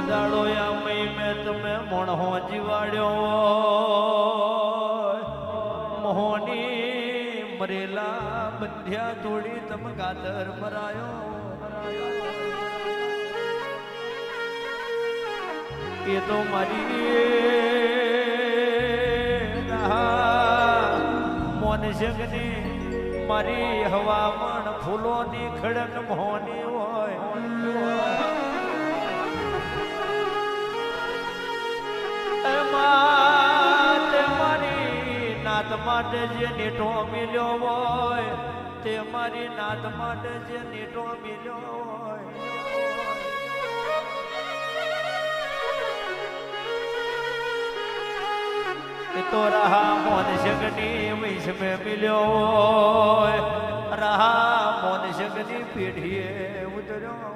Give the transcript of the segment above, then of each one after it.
દાડો આમય મેં તમે મોણહો જીવાડ્યો મોહની મરેલા બંધ્યા તોડી તમ ગાદર મરાયો એ તો મારી મોન જગની મારી હવામણ ફૂલોની ખડક મોહની હોય મારી નાત માટે જે નીટો મિલ્યો હોય તે મારી નાત માટે જે નીટો મિલ્યો હોય એ તો રહા મોન જગની વૈશ મેં મિલ્યો હોય રહા મોન જગની પેઢીએ ઉતર્યો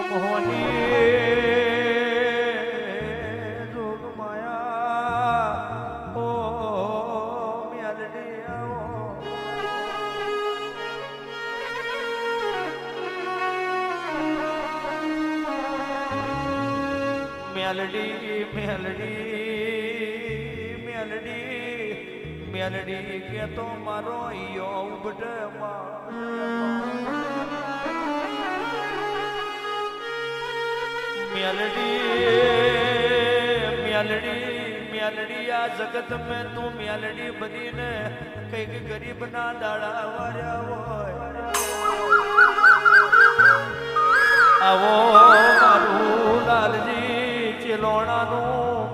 મોહની જોગ માયા ઓ મ્યાલડી આવો મ્યાલડી મ્યાલડી મ્યાલડી મ્યાલડી કે તો મારો યો ઉબટમાં म्यालड़ी आ जगत में तू म्यालड़ी बनी ने कई गरीब ना दाड़ा वार्या आवो मारू लालजी चिलोणा नु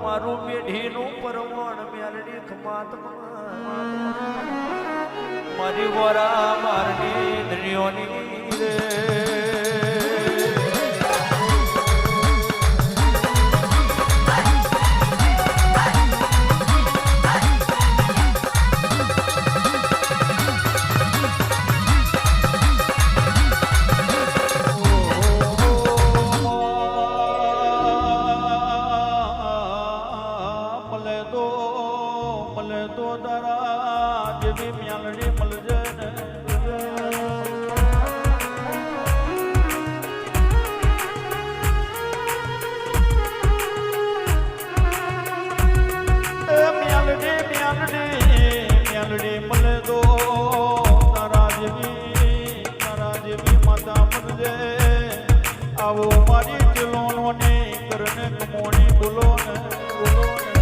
मारू पेढ़ी नु परमोण म्यालड़ी खमात मारी वोरा मारनी धनियोनी रे મારી ચલોની કરને કમોણી બોલો ને બોલો ને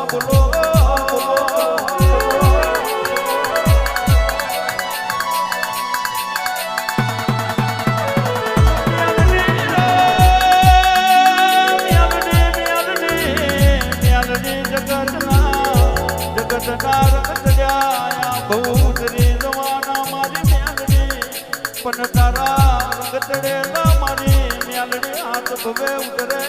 બોલો પણ તારા રંગ ચડેલા મારી મ્યાલડી હાથ ભવે ઉતરે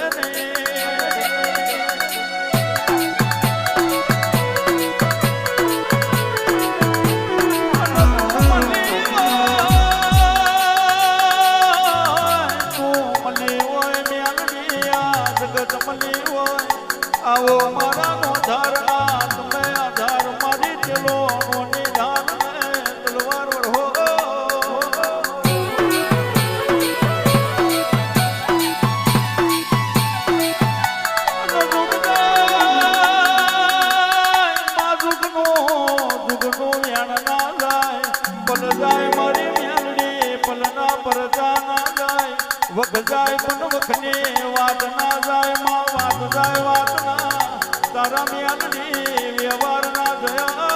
આવો મારા નો ધારણા તમે આધાર મારી ચલો નોની ધાર તલવાર વળો વખ જાય પણ વખને વાત ના જાય માં વાત જાય વાત ના તારા મ્યાલની વ્યવહાર ના જયા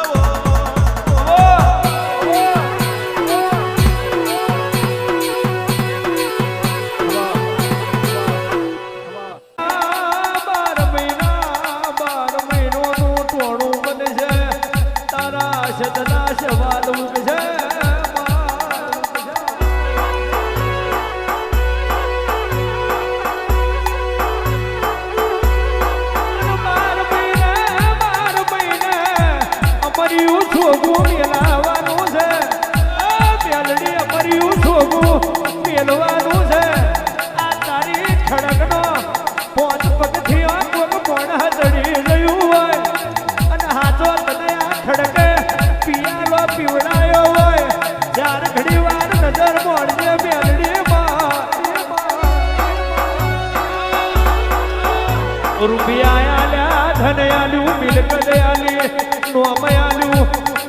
રૂપિયા આલ્યા ધન આલ્યું મિલકત આલી નોમ આલ્યું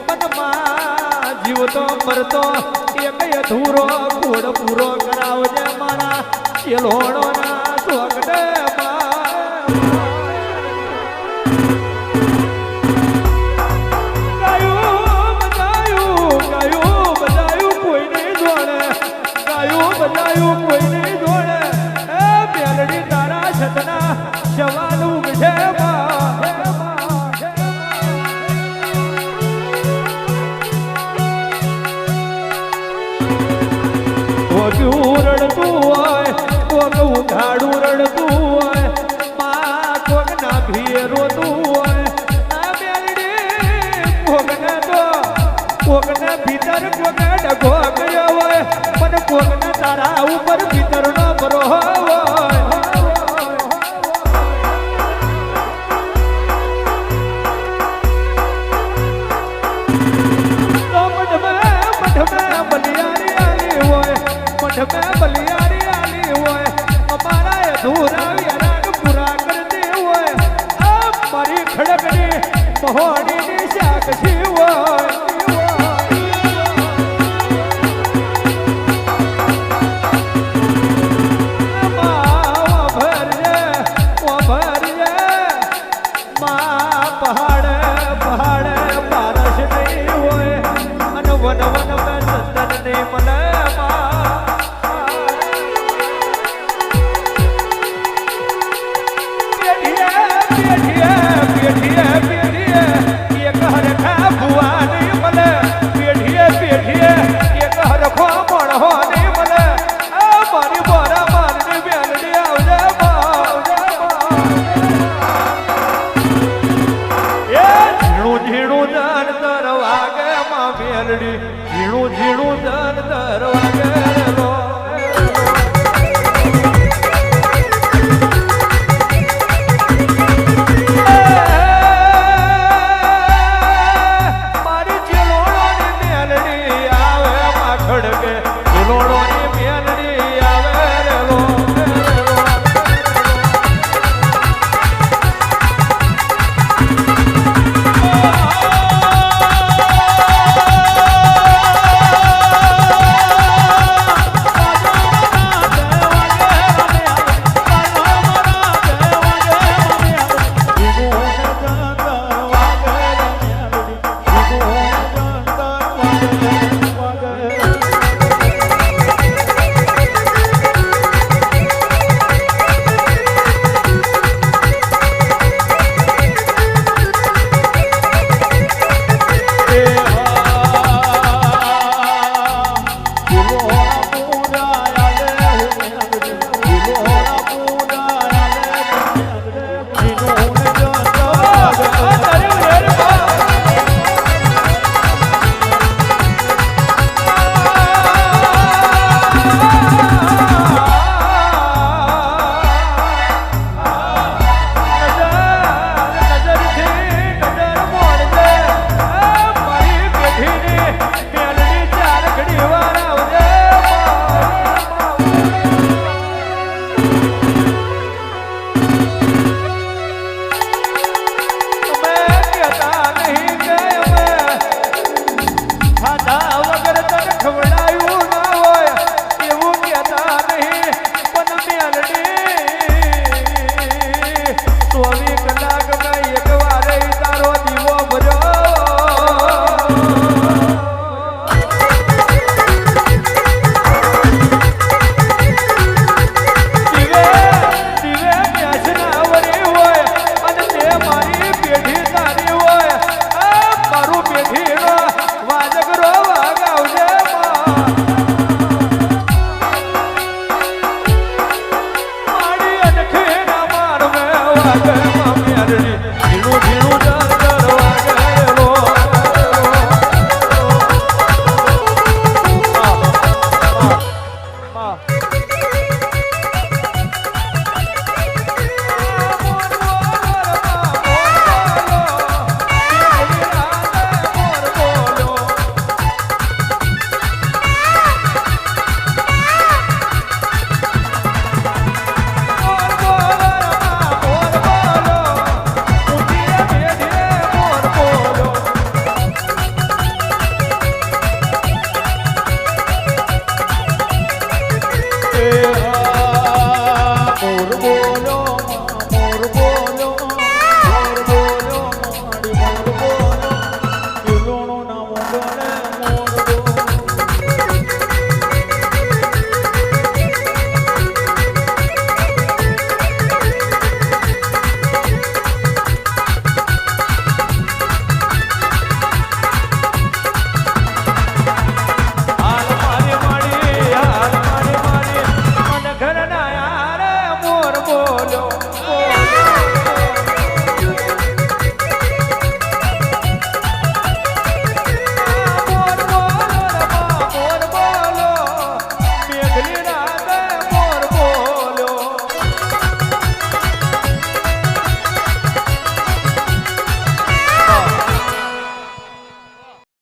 મનમાં જીવતો મરતો એક અધૂરો કુળ પૂરો કરાવજે મારા ચેલોડો ના સ્વગડે બજાયું કોઈ નહીં જોડે ગાયું બજાયું કોઈ નહીં જોડે એ મેલડી તારા છતના જવાનું છે રડતું હોય કોક ઉઘાડું રડતું હોય માં કોક ના ભીએ રોતું હોય આ મેલડી કોકને તો કોકને ભીતર કોકે ડગો ગયો હોય પણ કોકને તારા ઉપર ભીતર નો ભરો હોય બલિયારી આલી હોય અમારા અધૂરા વિરાગ પૂરા કરતી હોય આ મારી ખડકની મહોડીની સાક્ષી હોય પહાડ પહાડ પારસ નહીં હોય અને વન વન મેં ચંદન નહીં મળે ઝીણું ઝીણું ધન તર ઝીણું